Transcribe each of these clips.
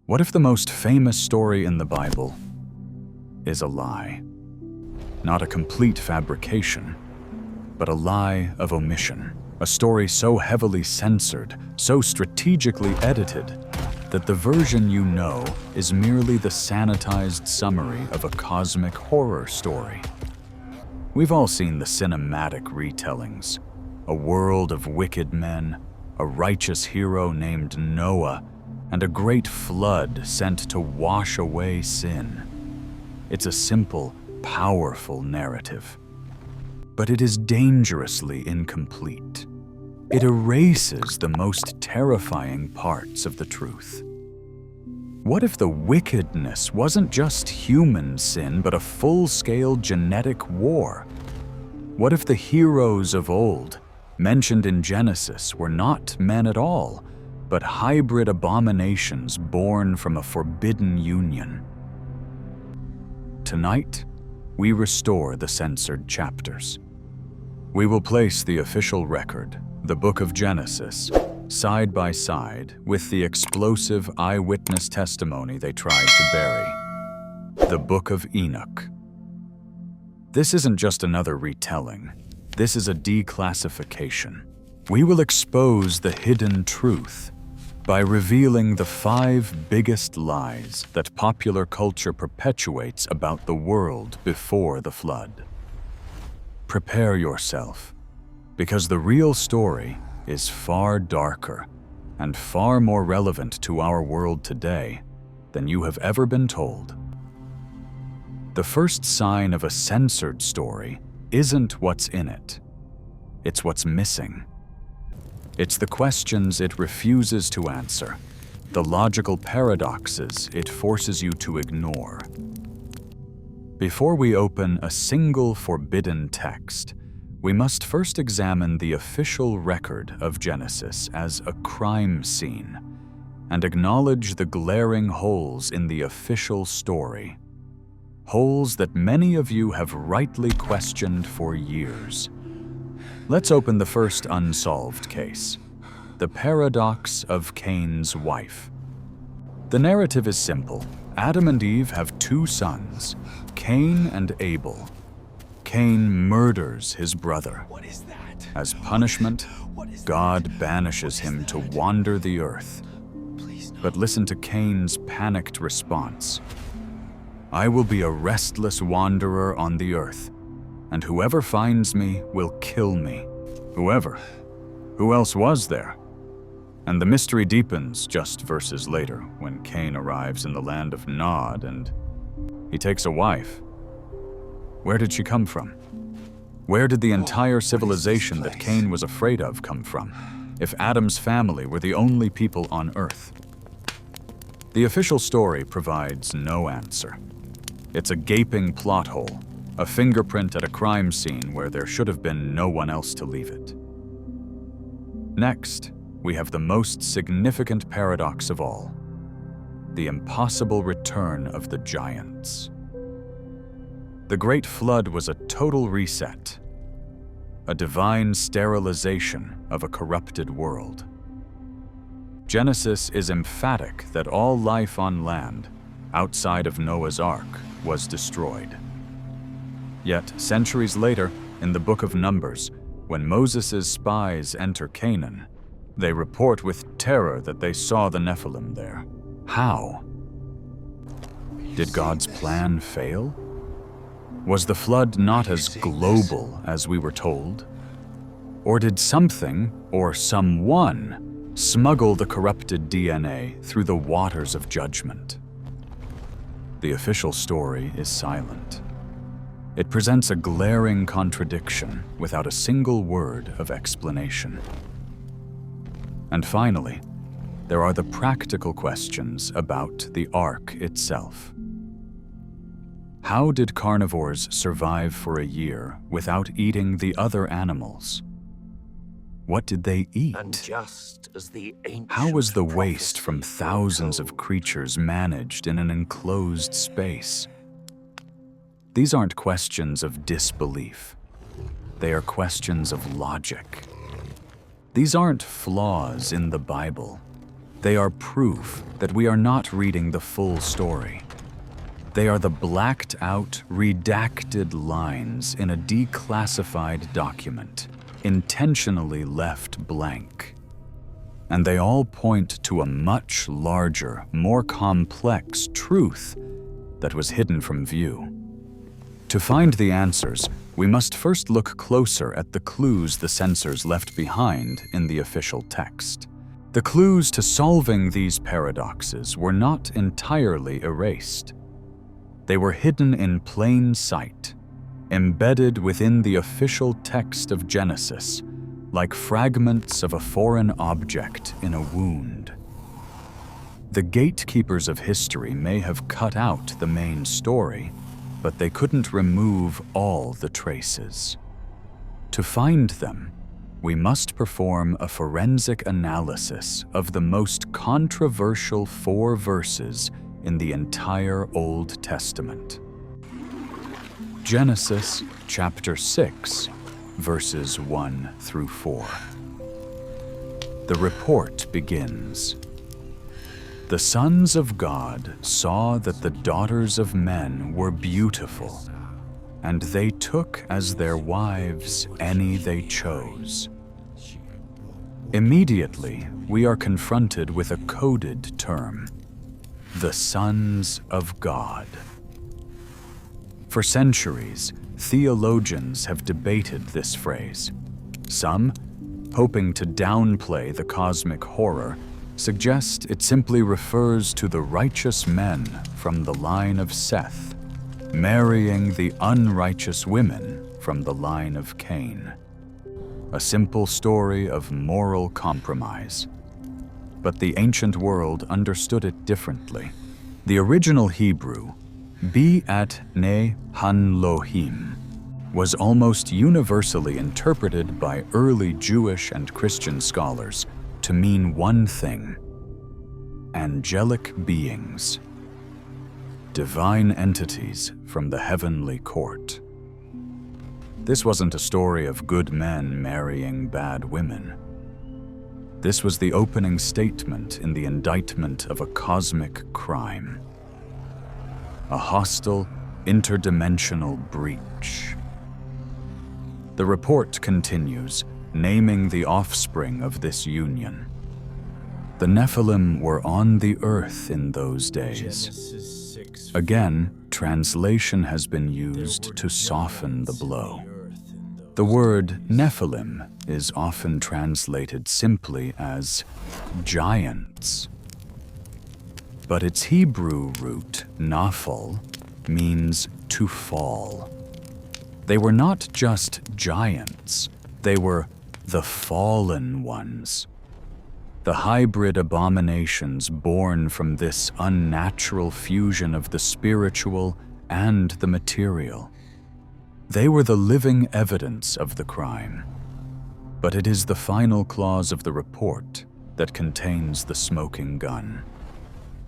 What if the most famous story in the Bible is a lie? Not a complete fabrication, but a lie of omission. A story so heavily censored, so strategically edited, that the version you know is merely the sanitized summary of a cosmic horror story. We've all seen the cinematic retellings. A world of wicked men, a righteous hero named Noah, and a great flood sent to wash away sin. It's a simple, powerful narrative. But it is dangerously incomplete. It erases the most terrifying parts of the truth. What if the wickedness wasn't just human sin, but a full-scale genetic war? What if the heroes of old, mentioned in Genesis, were not men at all, but hybrid abominations born from a forbidden union? Tonight, we restore the censored chapters. We will place the official record, the Book of Genesis, side by side with the explosive eyewitness testimony they tried to bury, the Book of Enoch. This isn't just another retelling. This is a declassification. We will expose the hidden truth by revealing the 5 biggest lies that popular culture perpetuates about the world before the flood. Prepare yourself, because the real story is far darker and far more relevant to our world today than you have ever been told. The first sign of a censored story isn't what's in it. It's what's missing. It's the questions it refuses to answer, the logical paradoxes it forces you to ignore. Before we open a single forbidden text, we must first examine the official record of Genesis as a crime scene and acknowledge the glaring holes in the official story. Holes that many of you have rightly questioned for years. Let's open the first unsolved case, the paradox of Cain's wife. The narrative is simple. Adam and Eve have 2 sons, Cain and Abel. Cain murders his brother. What is that? As punishment, God banishes him to wander the earth. But listen to Cain's panicked response. I will be a restless wanderer on the earth, and whoever finds me will kill me. Whoever? Who else was there? And the mystery deepens just verses later when Cain arrives in the land of Nod and he takes a wife. Where did she come from? Where did the entire civilization that Cain was afraid of come from, if Adam's family were the only people on Earth? The official story provides no answer. It's a gaping plot hole, a fingerprint at a crime scene where there should have been no one else to leave it. Next, we have the most significant paradox of all, the impossible return of the giants. The Great Flood was a total reset, a divine sterilization of a corrupted world. Genesis is emphatic that all life on land, outside of Noah's Ark, was destroyed. Yet, centuries later, in the Book of Numbers, when Moses' spies enter Canaan, they report with terror that they saw the Nephilim there. How? Did God's plan fail? Was the flood not as global as we were told? Or did something, or someone, smuggle the corrupted DNA through the waters of judgment? The official story is silent. It presents a glaring contradiction without a single word of explanation. And finally, there are the practical questions about the Ark itself. How did carnivores survive for a year without eating the other animals? What did they eat? And just as the ancient How was the waste from prophecy thousands of foretold, creatures managed in an enclosed space? These aren't questions of disbelief. They are questions of logic. These aren't flaws in the Bible. They are proof that we are not reading the full story. They are the blacked-out, redacted lines in a declassified document, intentionally left blank. And they all point to a much larger, more complex truth that was hidden from view. To find the answers, we must first look closer at the clues the censors left behind in the official text. The clues to solving these paradoxes were not entirely erased. They were hidden in plain sight, embedded within the official text of Genesis, like fragments of a foreign object in a wound. The gatekeepers of history may have cut out the main story, but they couldn't remove all the traces. To find them, we must perform a forensic analysis of the most controversial 4 verses in the entire Old Testament. Genesis chapter 6, verses 1 through 4. The report begins. The sons of God saw that the daughters of men were beautiful, and they took as their wives any they chose. Immediately, we are confronted with a coded term, the sons of God. For centuries, theologians have debated this phrase. Some, hoping to downplay the cosmic horror, suggest it simply refers to the righteous men from the line of Seth, marrying the unrighteous women from the line of Cain. A simple story of moral compromise. But the ancient world understood it differently. The original Hebrew, Bi'at Ne Han Lohim, was almost universally interpreted by early Jewish and Christian scholars to mean one thing: angelic beings, divine entities from the heavenly court. This wasn't a story of good men marrying bad women. This was the opening statement in the indictment of a cosmic crime. A hostile, interdimensional breach. The report continues, naming the offspring of this union. The Nephilim were on the earth in those days. Again, translation has been used to soften the blow. The word Nephilim is often translated simply as giants. But its Hebrew root, naphal, means to fall. They were not just giants, they were the fallen ones. The hybrid abominations born from this unnatural fusion of the spiritual and the material. They were the living evidence of the crime. But it is the final clause of the report that contains the smoking gun.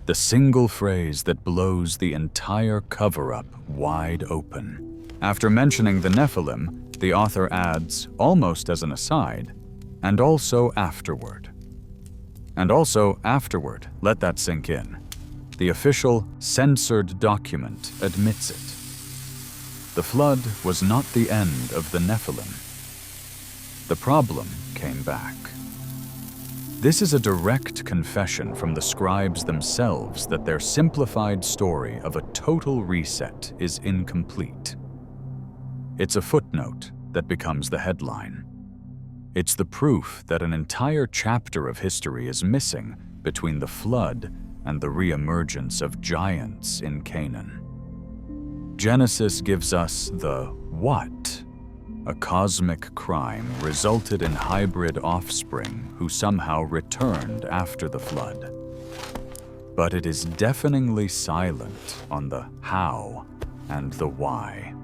The single phrase that blows the entire cover-up wide open. After mentioning the Nephilim, the author adds, almost as an aside, and also afterward. And also afterward, let that sink in. The official censored document admits it. The flood was not the end of the Nephilim. The problem came back. This is a direct confession from the scribes themselves that their simplified story of a total reset is incomplete. It's a footnote that becomes the headline. It's the proof that an entire chapter of history is missing between the flood and the reemergence of giants in Canaan. Genesis gives us the what? A cosmic crime resulted in hybrid offspring who somehow returned after the flood. But it is deafeningly silent on the how and the why.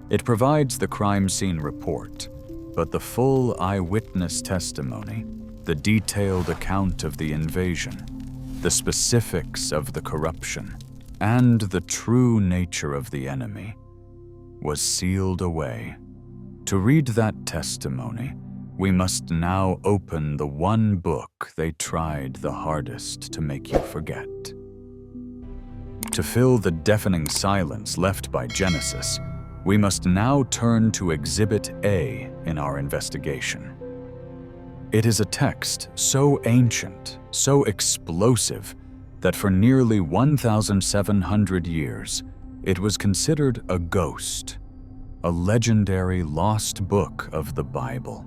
It provides the crime scene report, but the full eyewitness testimony, the detailed account of the invasion, the specifics of the corruption, and the true nature of the enemy, was sealed away. To read that testimony, we must now open the one book they tried the hardest to make you forget. To fill the deafening silence left by Genesis, we must now turn to Exhibit A in our investigation. It is a text so ancient, so explosive, that for nearly 1,700 years, it was considered a ghost, a legendary lost book of the Bible.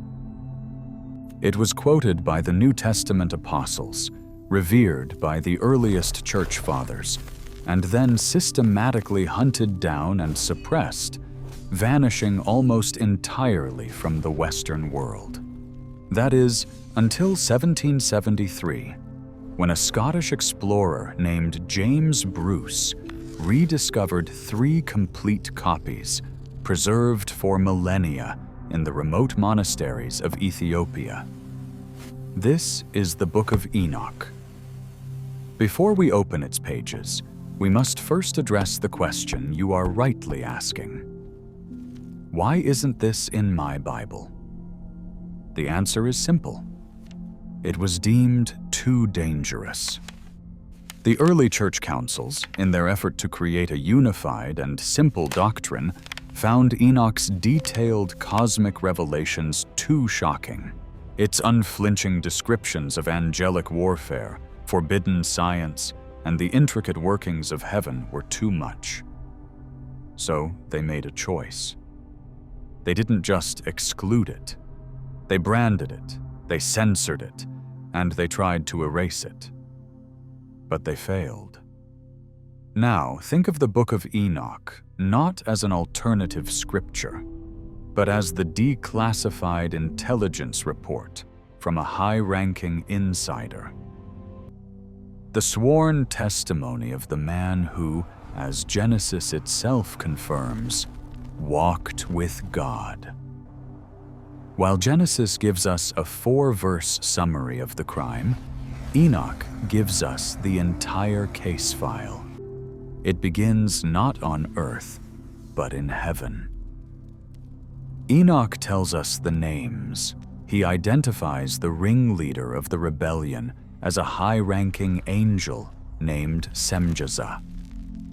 It was quoted by the New Testament apostles, revered by the earliest church fathers, and then systematically hunted down and suppressed, vanishing almost entirely from the Western world. That is, until 1773, when a Scottish explorer named James Bruce rediscovered 3 complete copies, preserved for millennia in the remote monasteries of Ethiopia. This is the Book of Enoch. Before we open its pages, we must first address the question you are rightly asking. Why isn't this in my Bible? The answer is simple. It was deemed too dangerous. The early church councils, in their effort to create a unified and simple doctrine, found Enoch's detailed cosmic revelations too shocking. Its unflinching descriptions of angelic warfare, forbidden science, and the intricate workings of heaven were too much. So they made a choice. They didn't just exclude it. They branded it, they censored it, and they tried to erase it. But they failed. Now, think of the Book of Enoch not as an alternative scripture, but as the declassified intelligence report from a high-ranking insider. The sworn testimony of the man who, as Genesis itself confirms, walked with God. While Genesis gives us a 4-verse summary of the crime, Enoch gives us the entire case file. It begins not on earth, but in heaven. Enoch tells us the names. He identifies the ringleader of the rebellion as a high-ranking angel named Semjaza.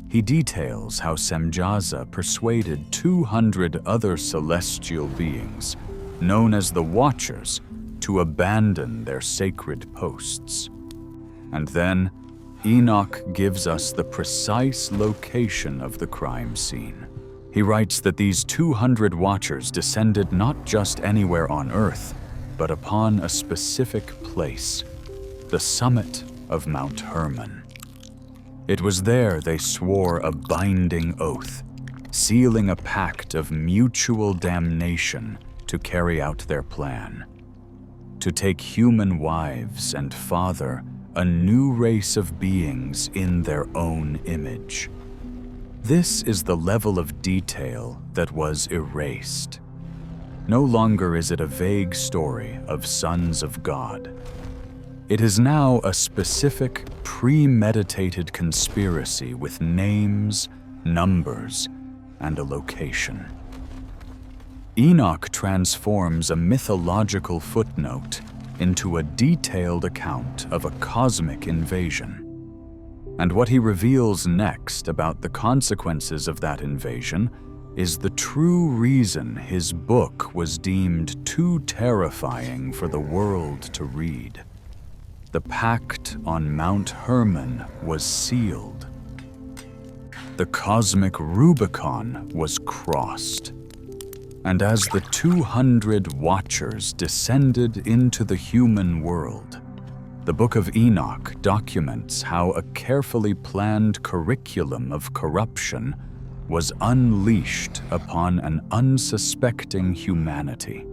He details how Semjaza persuaded 200 other celestial beings, known as the Watchers, to abandon their sacred posts. And then, Enoch gives us the precise location of the crime scene. He writes that these 200 Watchers descended not just anywhere on Earth, but upon a specific place, the summit of Mount Hermon. It was there they swore a binding oath, sealing a pact of mutual damnation to carry out their plan, to take human wives and father a new race of beings in their own image. This is the level of detail that was erased. No longer is it a vague story of sons of God. It is now a specific, premeditated conspiracy with names, numbers, and a location. Enoch transforms a mythological footnote into a detailed account of a cosmic invasion. And what he reveals next about the consequences of that invasion is the true reason his book was deemed too terrifying for the world to read. The pact on Mount Hermon was sealed. The cosmic Rubicon was crossed. And as the 200 Watchers descended into the human world, the Book of Enoch documents how a carefully planned curriculum of corruption was unleashed upon an unsuspecting humanity.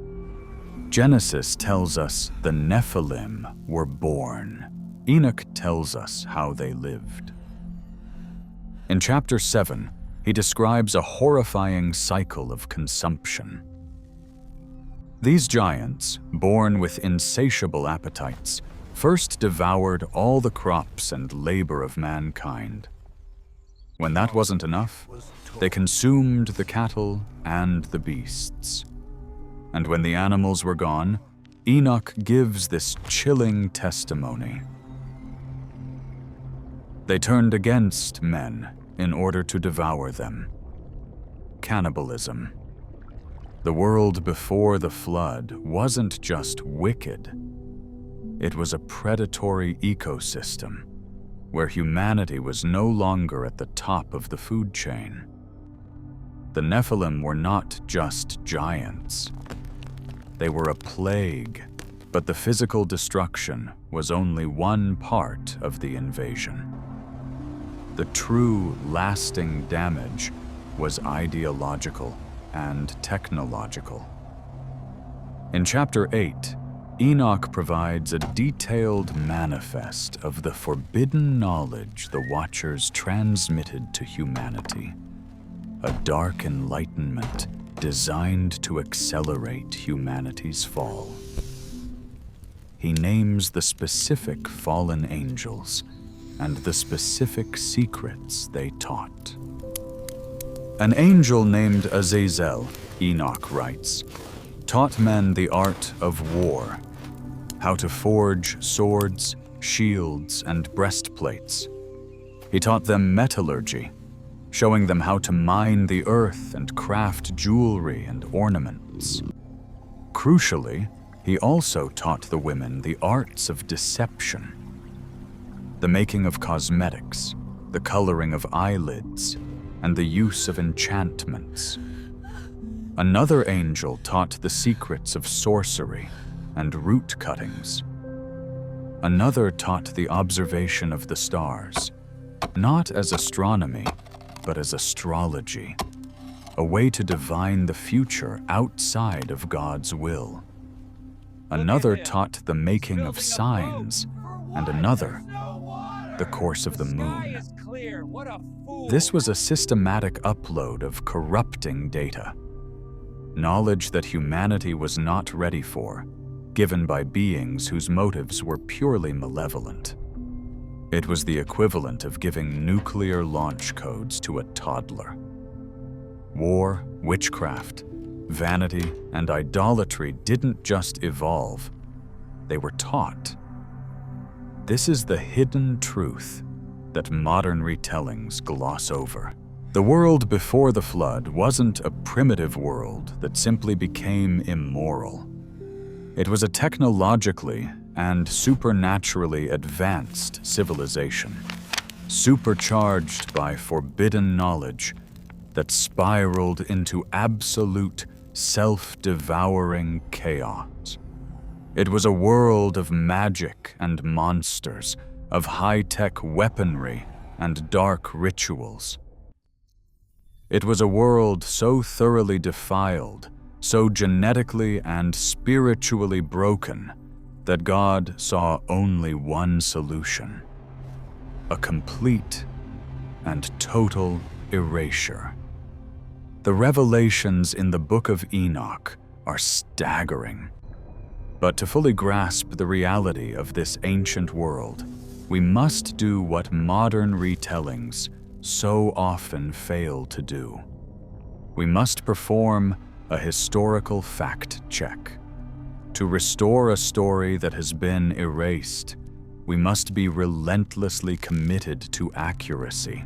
Genesis tells us the Nephilim were born. Enoch tells us how they lived. In chapter 7, he describes a horrifying cycle of consumption. These giants, born with insatiable appetites, first devoured all the crops and labor of mankind. When that wasn't enough, they consumed the cattle and the beasts. And when the animals were gone, Enoch gives this chilling testimony. They turned against men in order to devour them. Cannibalism. The world before the flood wasn't just wicked. It was a predatory ecosystem where humanity was no longer at the top of the food chain. The Nephilim were not just giants. They were a plague, but the physical destruction was only one part of the invasion. The true, lasting damage was ideological and technological. In Chapter 8, Enoch provides a detailed manifest of the forbidden knowledge the Watchers transmitted to humanity, a dark enlightenment designed to accelerate humanity's fall. He names the specific fallen angels and the specific secrets they taught. An angel named Azazel, Enoch writes, taught men the art of war, how to forge swords, shields, and breastplates. He taught them metallurgy, showing them how to mine the earth and craft jewelry and ornaments. Crucially, he also taught the women the arts of deception, the making of cosmetics, the coloring of eyelids, and the use of enchantments. Another angel taught the secrets of sorcery and root cuttings. Another taught the observation of the stars, not as astronomy, but as astrology, a way to divine the future outside of God's will. Another taught the making of signs, and another, the course of the moon. This was a systematic upload of corrupting data, knowledge that humanity was not ready for, given by beings whose motives were purely malevolent. It was the equivalent of giving nuclear launch codes to a toddler. War, witchcraft, vanity, and idolatry didn't just evolve, they were taught. This is the hidden truth that modern retellings gloss over. The world before the flood wasn't a primitive world that simply became immoral. It was a technologically and supernaturally advanced civilization, supercharged by forbidden knowledge that spiraled into absolute, self-devouring chaos. It was a world of magic and monsters, of high-tech weaponry and dark rituals. It was a world so thoroughly defiled, so genetically and spiritually broken, that God saw only one solution: a complete and total erasure. The revelations in the Book of Enoch are staggering. But to fully grasp the reality of this ancient world, we must do what modern retellings so often fail to do. We must perform a historical fact check. To restore a story that has been erased, we must be relentlessly committed to accuracy,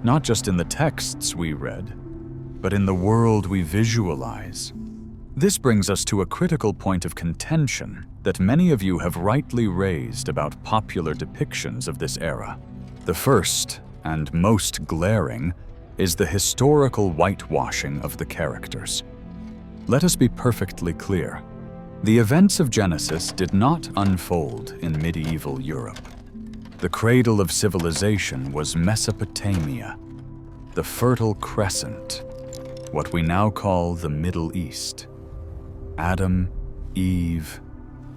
not just in the texts we read, but in the world we visualize. This brings us to a critical point of contention that many of you have rightly raised about popular depictions of this era. The first, and most glaring, is the historical whitewashing of the characters. Let us be perfectly clear. The events of Genesis did not unfold in medieval Europe. The cradle of civilization was Mesopotamia, the Fertile Crescent, what we now call the Middle East. Adam, Eve,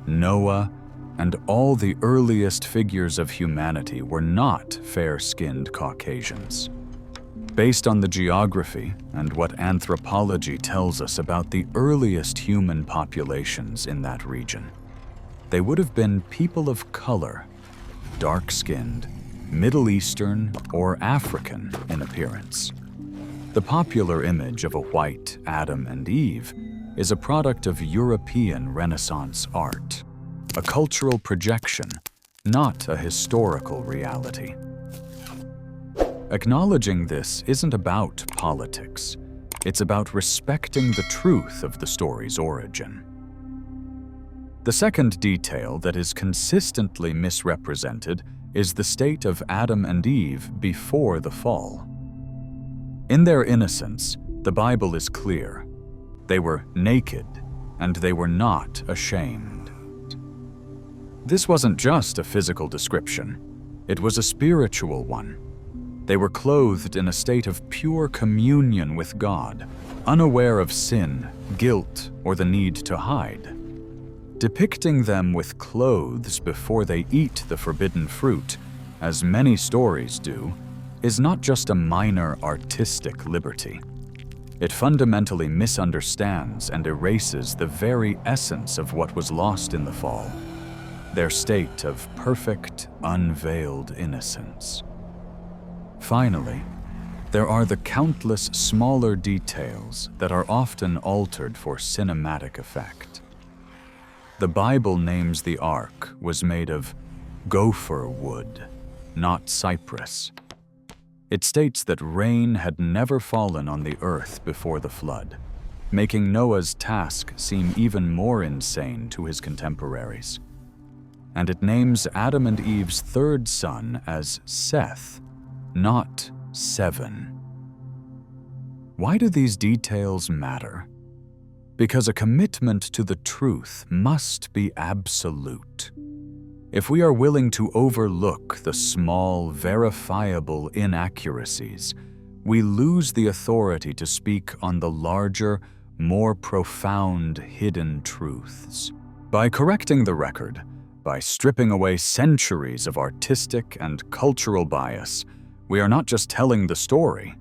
Noah, and all the earliest figures of humanity were not fair-skinned Caucasians. Based on the geography and what anthropology tells us about the earliest human populations in that region, they would have been people of color, dark-skinned, Middle Eastern, or African in appearance. The popular image of a white Adam and Eve is a product of European Renaissance art, a cultural projection, not a historical reality. Acknowledging this isn't about politics. It's about respecting the truth of the story's origin. The second detail that is consistently misrepresented is the state of Adam and Eve before the fall. In their innocence, the Bible is clear. They were naked, and they were not ashamed. This wasn't just a physical description. It was a spiritual one. They were clothed in a state of pure communion with God, unaware of sin, guilt, or the need to hide. Depicting them with clothes before they eat the forbidden fruit, as many stories do, is not just a minor artistic liberty. It fundamentally misunderstands and erases the very essence of what was lost in the fall, their state of perfect, unveiled innocence. Finally, there are the countless smaller details that are often altered for cinematic effect. The Bible names the ark was made of gopher wood, not cypress. It states that rain had never fallen on the earth before the flood, making Noah's task seem even more insane to his contemporaries. And it names Adam and Eve's third son as Seth, not 7. Why do these details matter? Because a commitment to the truth must be absolute. If we are willing to overlook the small, verifiable inaccuracies, we lose the authority to speak on the larger, more profound hidden truths. By correcting the record, by stripping away centuries of artistic and cultural bias, we are not just telling the story.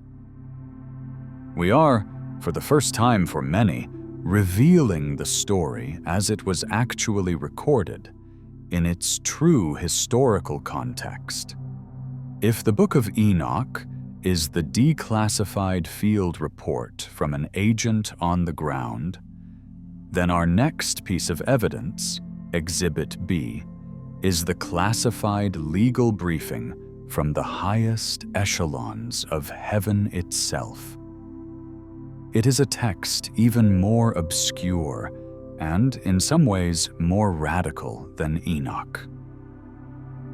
We are, for the first time for many, revealing the story as it was actually recorded, in its true historical context. If the Book of Enoch is the declassified field report from an agent on the ground, then our next piece of evidence, Exhibit B, is the classified legal briefing from the highest echelons of heaven itself. It is a text even more obscure and, in some ways, more radical than Enoch.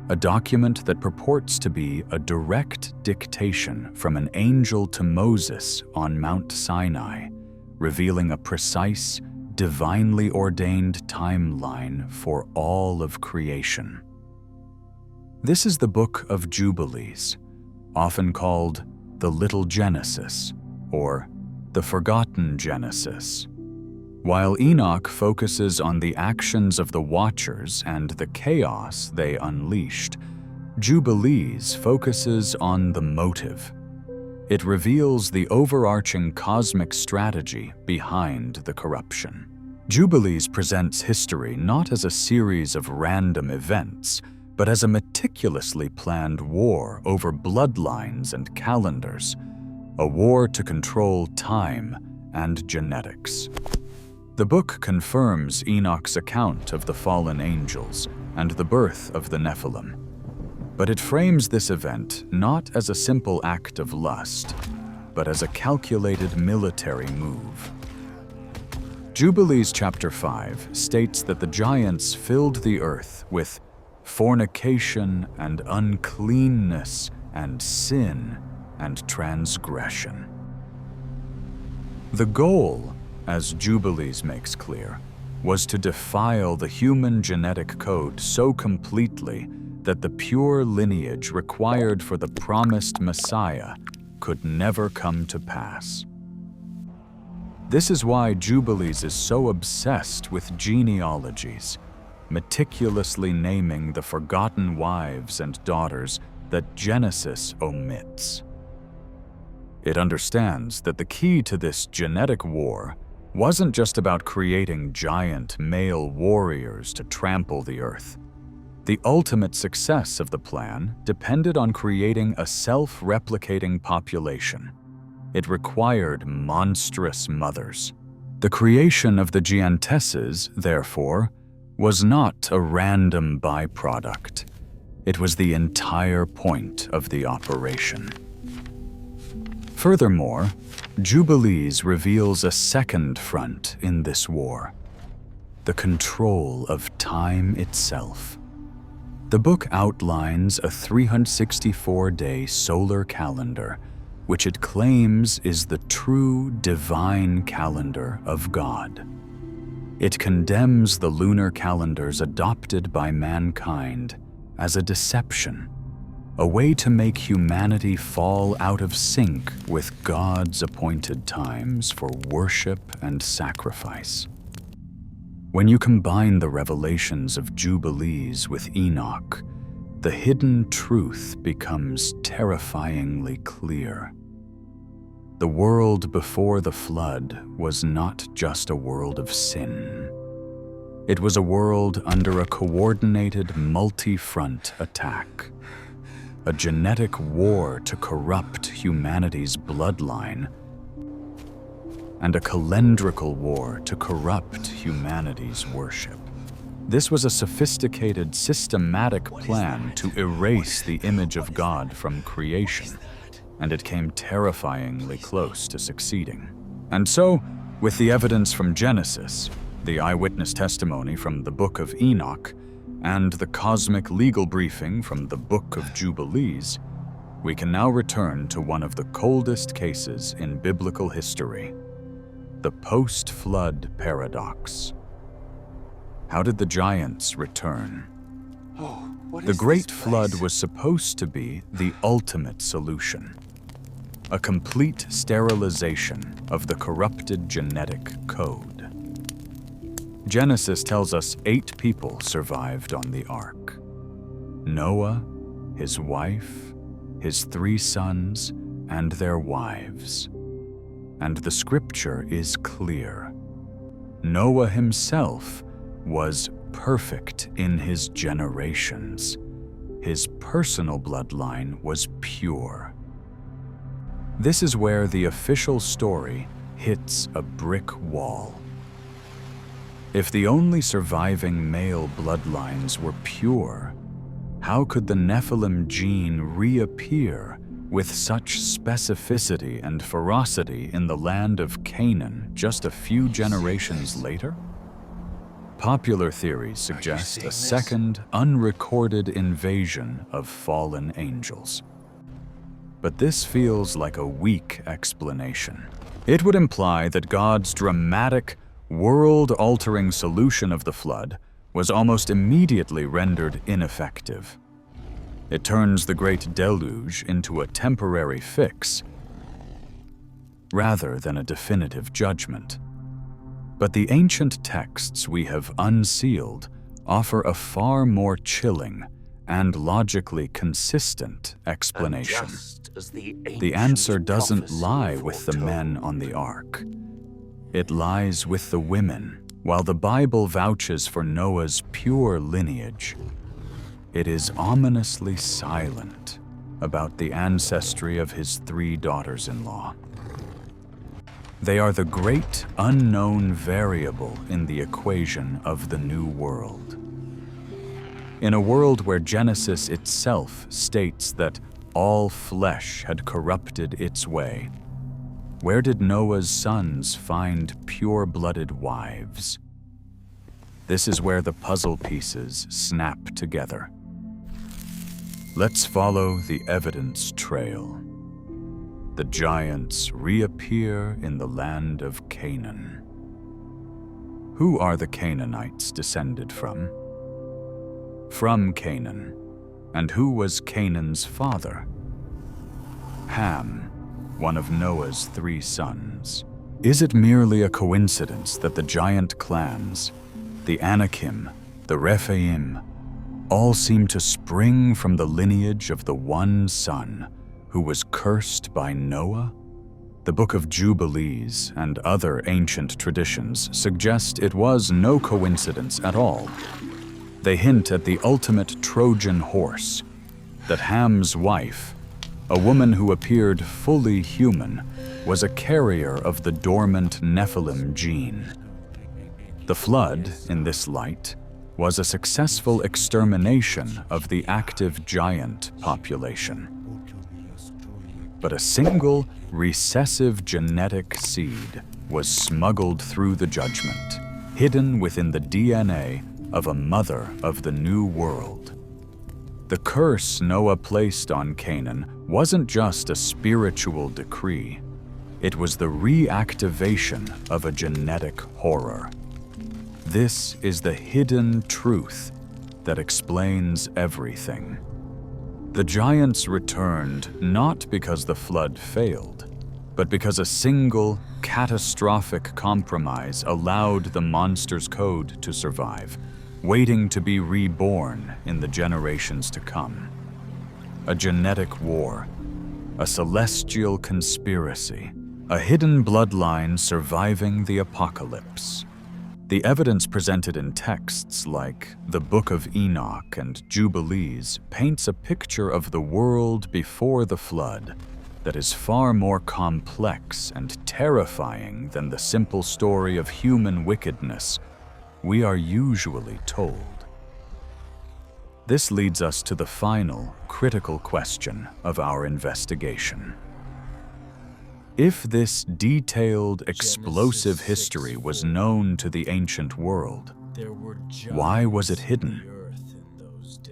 A document that purports to be a direct dictation from an angel to Moses on Mount Sinai, revealing a precise, divinely ordained timeline for all of creation. This is the Book of Jubilees, often called the Little Genesis, or the Forgotten Genesis. While Enoch focuses on the actions of the Watchers and the chaos they unleashed, Jubilees focuses on the motive. It reveals the overarching cosmic strategy behind the corruption. Jubilees presents history not as a series of random events, but as a meticulously planned war over bloodlines and calendars, a war to control time and genetics. The book confirms Enoch's account of the fallen angels and the birth of the Nephilim, but it frames this event not as a simple act of lust, but as a calculated military move. Jubilees chapter 5 states that the giants filled the earth with fornication and uncleanness and sin and transgression. The goal, as Jubilees makes clear, was to defile the human genetic code so completely that the pure lineage required for the promised Messiah could never come to pass. This is why Jubilees is so obsessed with genealogies, meticulously naming the forgotten wives and daughters that Genesis omits. It understands that the key to this genetic war wasn't just about creating giant male warriors to trample the earth. The ultimate success of the plan depended on creating a self-replicating population. It required monstrous mothers, The creation of the giantesses, therefore, was not a random byproduct. It was the entire point of the operation. Furthermore, Jubilees reveals a second front in this war: the control of time itself. The book outlines a 364-day solar calendar, which it claims is the true divine calendar of God. It condemns the lunar calendars adopted by mankind as a deception, a way to make humanity fall out of sync with God's appointed times for worship and sacrifice. When you combine the revelations of Jubilees with Enoch, the hidden truth becomes terrifyingly clear. The world before the flood was not just a world of sin. It was a world under a coordinated multi-front attack, a genetic war to corrupt humanity's bloodline, and a calendrical war to corrupt humanity's worship. This was a sophisticated, systematic plan to erase the image of God from creation, and it came terrifyingly close to succeeding. And so, with the evidence from Genesis, the eyewitness testimony from the Book of Enoch, and the cosmic legal briefing from the Book of Jubilees, we can now return to one of the coldest cases in biblical history: the post-flood paradox. How did the giants return? The Great Flood was supposed to be the ultimate solution, a complete sterilization of the corrupted genetic code. Genesis tells us 8 people survived on the ark: Noah, his wife, his 3 sons, and their wives. And the scripture is clear. Noah himself was perfect in his generations. His personal bloodline was pure. This is where the official story hits a brick wall. If the only surviving male bloodlines were pure, how could the Nephilim gene reappear with such specificity and ferocity in the land of Canaan just a few generations later? Popular theories suggest a second, unrecorded invasion of fallen angels. But this feels like a weak explanation. It would imply that God's dramatic, world-altering solution of the flood was almost immediately rendered ineffective. It turns the Great Deluge into a temporary fix rather than a definitive judgment. But the ancient texts we have unsealed offer a far more chilling and logically consistent explanation. The answer doesn't lie with the men on the ark. It lies with the women. While the Bible vouches for Noah's pure lineage, it is ominously silent about the ancestry of his 3 daughters-in-law. They are the great unknown variable in the equation of the New World. In a world where Genesis itself states that all flesh had corrupted its way, where did Noah's sons find pure-blooded wives? This is where the puzzle pieces snap together. Let's follow the evidence trail. The giants reappear in the land of Canaan. Who are the Canaanites descended from? From Canaan. And who was Canaan's father? Ham, one of Noah's 3 sons. Is it merely a coincidence that the giant clans, the Anakim, the Rephaim, all seem to spring from the lineage of the one son who was cursed by Noah? The Book of Jubilees and other ancient traditions suggest it was no coincidence at all. They hint at the ultimate Trojan horse, that Ham's wife, a woman who appeared fully human, was a carrier of the dormant Nephilim gene. The flood, in this light, was a successful extermination of the active giant population. But a single recessive genetic seed was smuggled through the judgment, hidden within the DNA of a mother of the new world. The curse Noah placed on Canaan wasn't just a spiritual decree. It was the reactivation of a genetic horror. This is the hidden truth that explains everything. The giants returned not because the flood failed, but because a single, catastrophic compromise allowed the monster's code to survive, waiting to be reborn in the generations to come. A genetic war, a celestial conspiracy, a hidden bloodline surviving the apocalypse. The evidence presented in texts like the Book of Enoch and Jubilees paints a picture of the world before the flood that is far more complex and terrifying than the simple story of human wickedness we are usually told. This leads us to the final, critical question of our investigation. If this detailed, explosive history was known to the ancient world, why was it hidden?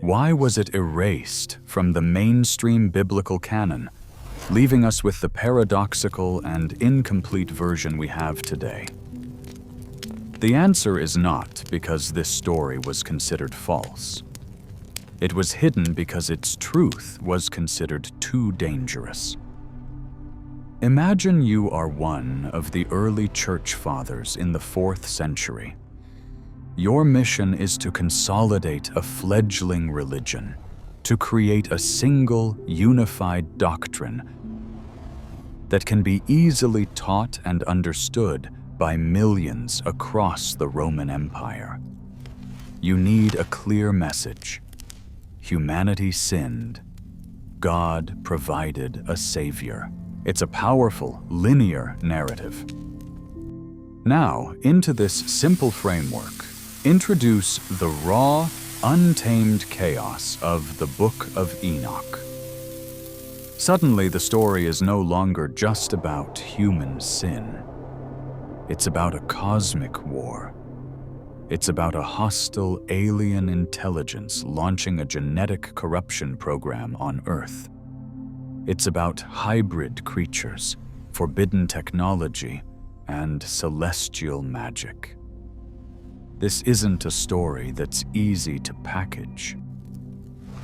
Why was it erased from the mainstream biblical canon, leaving us with the paradoxical and incomplete version we have today? The answer is not because this story was considered false. It was hidden because its truth was considered too dangerous. Imagine you are one of the early church fathers in the 4th century. Your mission is to consolidate a fledgling religion, to create a single, unified doctrine that can be easily taught and understood by millions across the Roman Empire. You need a clear message. Humanity sinned. God provided a savior. It's a powerful, linear narrative. Now, into this simple framework, introduce the raw, untamed chaos of the Book of Enoch. Suddenly, the story is no longer just about human sin. It's about a cosmic war. It's about a hostile alien intelligence launching a genetic corruption program on Earth. It's about hybrid creatures, forbidden technology, and celestial magic. This isn't a story that's easy to package.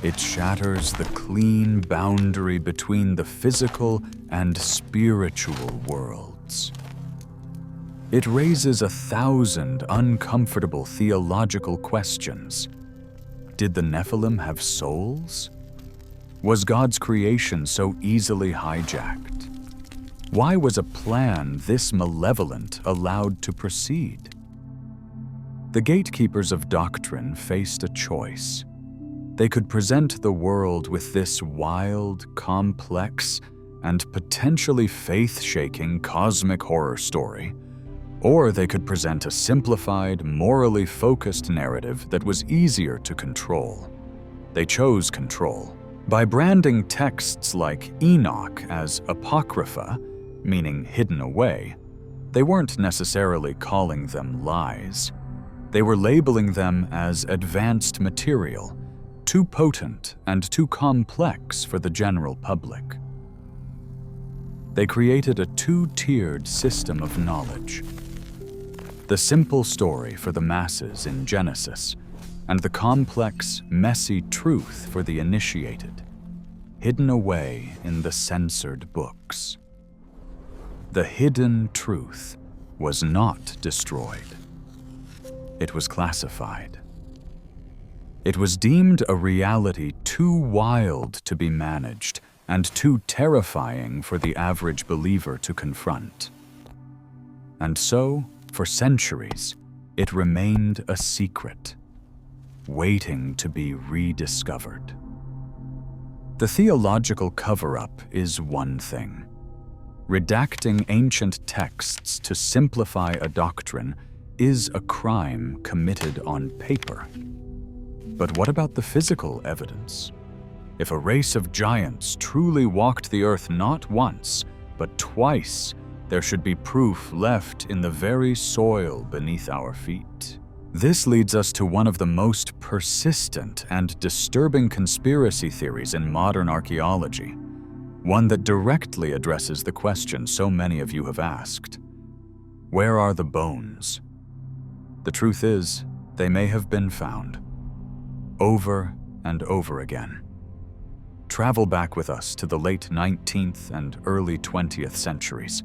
It shatters the clean boundary between the physical and spiritual worlds. It raises 1,000 uncomfortable theological questions. Did the Nephilim have souls? Was God's creation so easily hijacked? Why was a plan this malevolent allowed to proceed? The gatekeepers of doctrine faced a choice. They could present the world with this wild, complex, and potentially faith-shaking cosmic horror story, or they could present a simplified, morally focused narrative that was easier to control. They chose control. By branding texts like Enoch as apocrypha, meaning hidden away, they weren't necessarily calling them lies. They were labeling them as advanced material, too potent and too complex for the general public. They created a two-tiered system of knowledge. The simple story for the masses in Genesis, and the complex, messy truth for the initiated, hidden away in the censored books. The hidden truth was not destroyed. It was classified. It was deemed a reality too wild to be managed and too terrifying for the average believer to confront. And so, for centuries, it remained a secret, waiting to be rediscovered. The theological cover-up is one thing. redacting ancient texts to simplify a doctrine is a crime committed on paper. But what about the physical evidence? If a race of giants truly walked the earth not once, but twice, there should be proof left in the very soil beneath our feet. This leads us to one of the most persistent and disturbing conspiracy theories in modern archaeology, one that directly addresses the question so many of you have asked. Where are the bones? The truth is, they may have been found, over and over again. Travel back with us to the late 19th and early 20th centuries.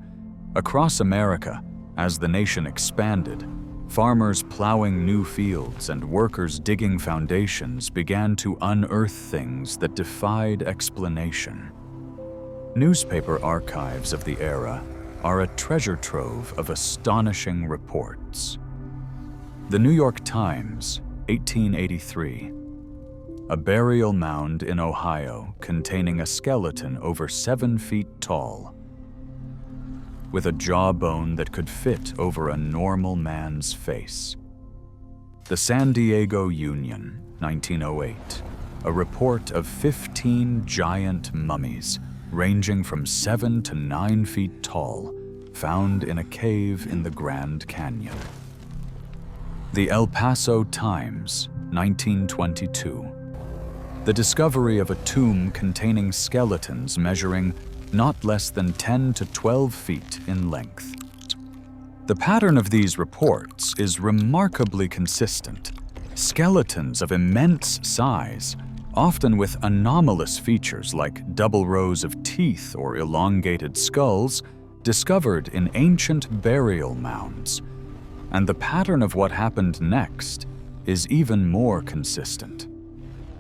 Across America, as the nation expanded, farmers plowing new fields and workers digging foundations began to unearth things that defied explanation. Newspaper archives of the era are a treasure trove of astonishing reports. The New York Times, 1883. A burial mound in Ohio containing a skeleton over 7 feet tall, with a jawbone that could fit over a normal man's face. The San Diego Union, 1908. A report of 15 giant mummies, ranging from 7 to 9 feet tall, found in a cave in the Grand Canyon. The El Paso Times, 1922. The discovery of a tomb containing skeletons measuring not less than 10 to 12 feet in length. The pattern of these reports is remarkably consistent. Skeletons of immense size, often with anomalous features like double rows of teeth or elongated skulls, discovered in ancient burial mounds. And the pattern of what happened next is even more consistent.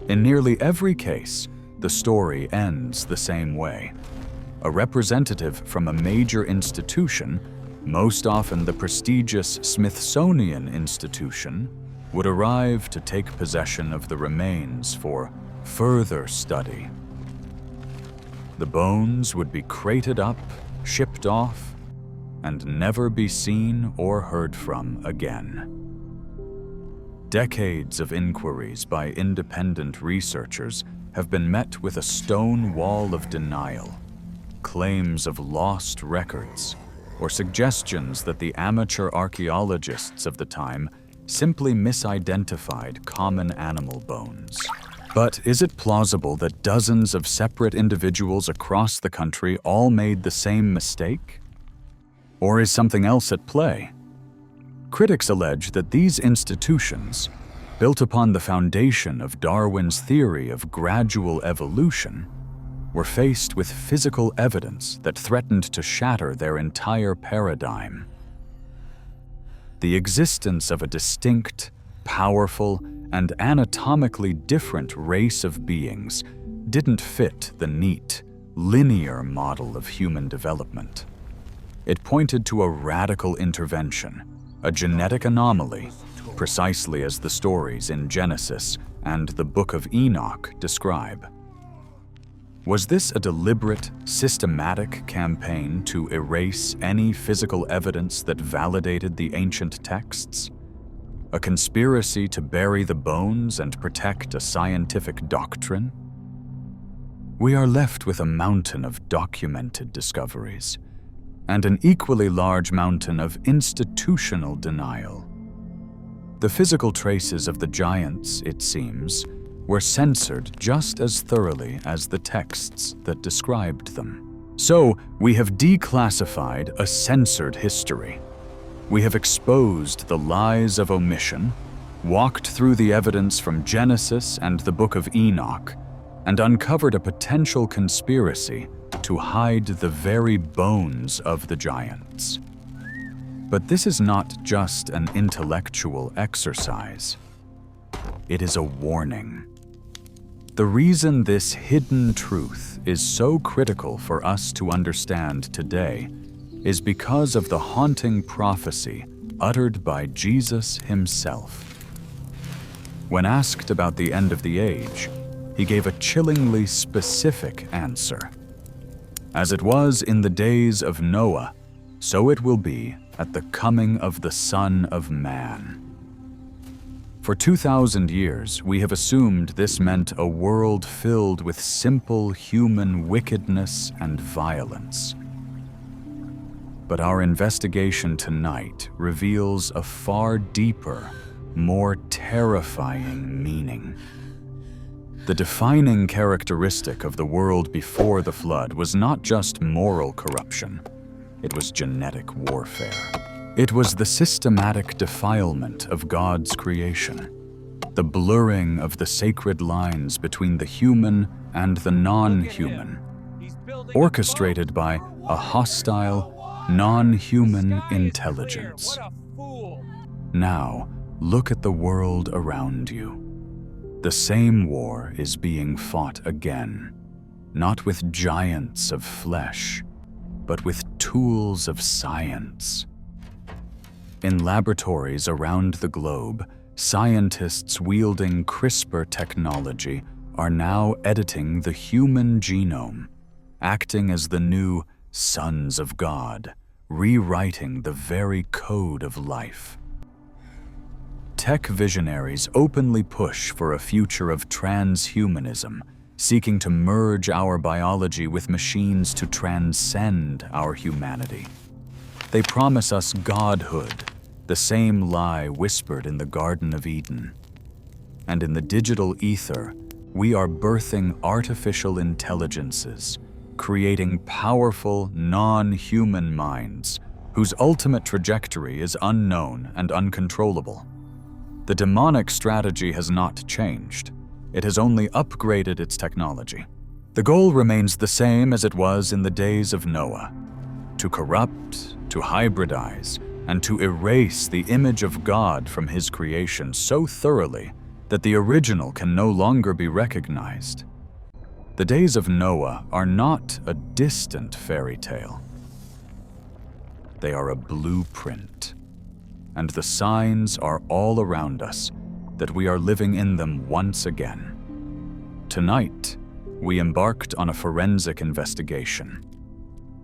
In nearly every case, the story ends the same way. A representative from a major institution, most often the prestigious Smithsonian Institution, would arrive to take possession of the remains for further study. The bones would be crated up, shipped off, and never be seen or heard from again. Decades of inquiries by independent researchers have been met with a stone wall of denial, claims of lost records, or suggestions that the amateur archaeologists of the time simply misidentified common animal bones. But is it plausible that dozens of separate individuals across the country all made the same mistake? Or is something else at play? Critics allege that these institutions, built upon the foundation of Darwin's theory of gradual evolution, were faced with physical evidence that threatened to shatter their entire paradigm. The existence of a distinct, powerful, and anatomically different race of beings didn't fit the neat, linear model of human development. It pointed to a radical intervention, a genetic anomaly, precisely as the stories in Genesis and the Book of Enoch describe. Was this a deliberate, systematic campaign to erase any physical evidence that validated the ancient texts? A conspiracy to bury the bones and protect a scientific doctrine? We are left with a mountain of documented discoveries, and an equally large mountain of institutional denial. The physical traces of the giants, it seems, were censored just as thoroughly as the texts that described them. So, we have declassified a censored history. We have exposed the lies of omission, walked through the evidence from Genesis and the Book of Enoch, and uncovered a potential conspiracy to hide the very bones of the giants. But this is not just an intellectual exercise. It is a warning. The reason this hidden truth is so critical for us to understand today is because of the haunting prophecy uttered by Jesus himself. When asked about the end of the age, he gave a chillingly specific answer. As it was in the days of Noah, so it will be at the coming of the Son of Man. For 2,000 years, we have assumed this meant a world filled with simple human wickedness and violence. But our investigation tonight reveals a far deeper, more terrifying meaning. The defining characteristic of the world before the flood was not just moral corruption, it was genetic warfare. It was the systematic defilement of God's creation, the blurring of the sacred lines between the human and the non-human, orchestrated by a hostile, non-human intelligence. Now, look at the world around you. The same war is being fought again, not with giants of flesh, but with tools of science. In laboratories around the globe, scientists wielding CRISPR technology are now editing the human genome, acting as the new sons of God, rewriting the very code of life. Tech visionaries openly push for a future of transhumanism, seeking to merge our biology with machines to transcend our humanity. They promise us godhood, the same lie whispered in the Garden of Eden. And in the digital ether, we are birthing artificial intelligences, creating powerful, non-human minds whose ultimate trajectory is unknown and uncontrollable. The demonic strategy has not changed. It has only upgraded its technology. The goal remains the same as it was in the days of Noah: to corrupt, to hybridize, and to erase the image of God from His creation so thoroughly that the original can no longer be recognized. The days of Noah are not a distant fairy tale. They are a blueprint, and the signs are all around us that we are living in them once again. Tonight, we embarked on a forensic investigation.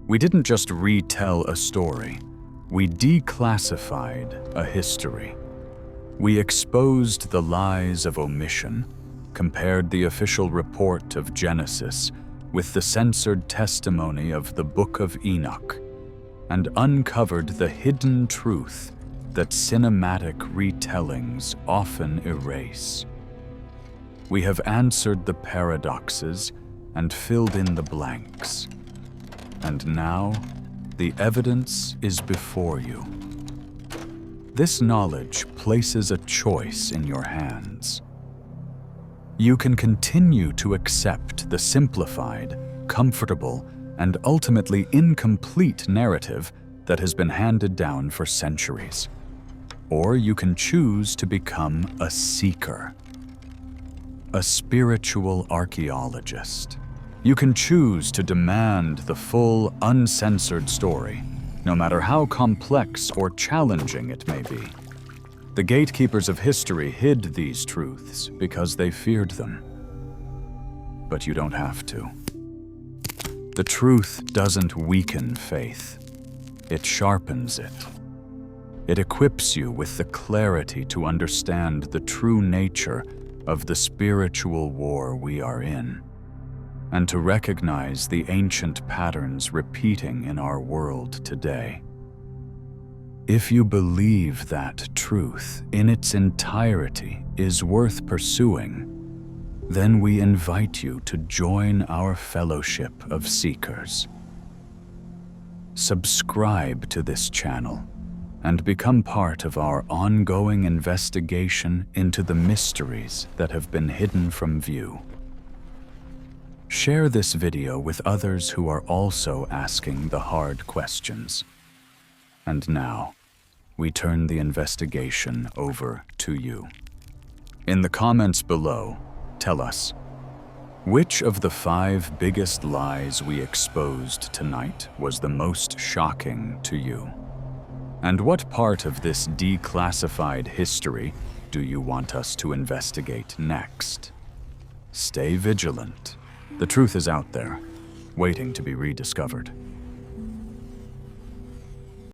We didn't just retell a story, we declassified a history. We exposed the lies of omission, compared the official report of Genesis with the censored testimony of the Book of Enoch, and uncovered the hidden truth that cinematic retellings often erase. We have answered the paradoxes and filled in the blanks. And now, the evidence is before you. This knowledge places a choice in your hands. You can continue to accept the simplified, comfortable, and ultimately incomplete narrative that has been handed down for centuries. Or you can choose to become a seeker, a spiritual archaeologist. You can choose to demand the full, uncensored story, no matter how complex or challenging it may be. The gatekeepers of history hid these truths because they feared them. But you don't have to. The truth doesn't weaken faith. It sharpens it. It equips you with the clarity to understand the true nature of the spiritual war we are in, and to recognize the ancient patterns repeating in our world today. If you believe that truth in its entirety is worth pursuing, then we invite you to join our fellowship of seekers. Subscribe to this channel and become part of our ongoing investigation into the mysteries that have been hidden from view. Share this video with others who are also asking the hard questions. And now, we turn the investigation over to you. In the comments below, tell us, which of the 5 biggest lies we exposed tonight was the most shocking to you? And what part of this declassified history do you want us to investigate next? Stay vigilant. The truth is out there, waiting to be rediscovered.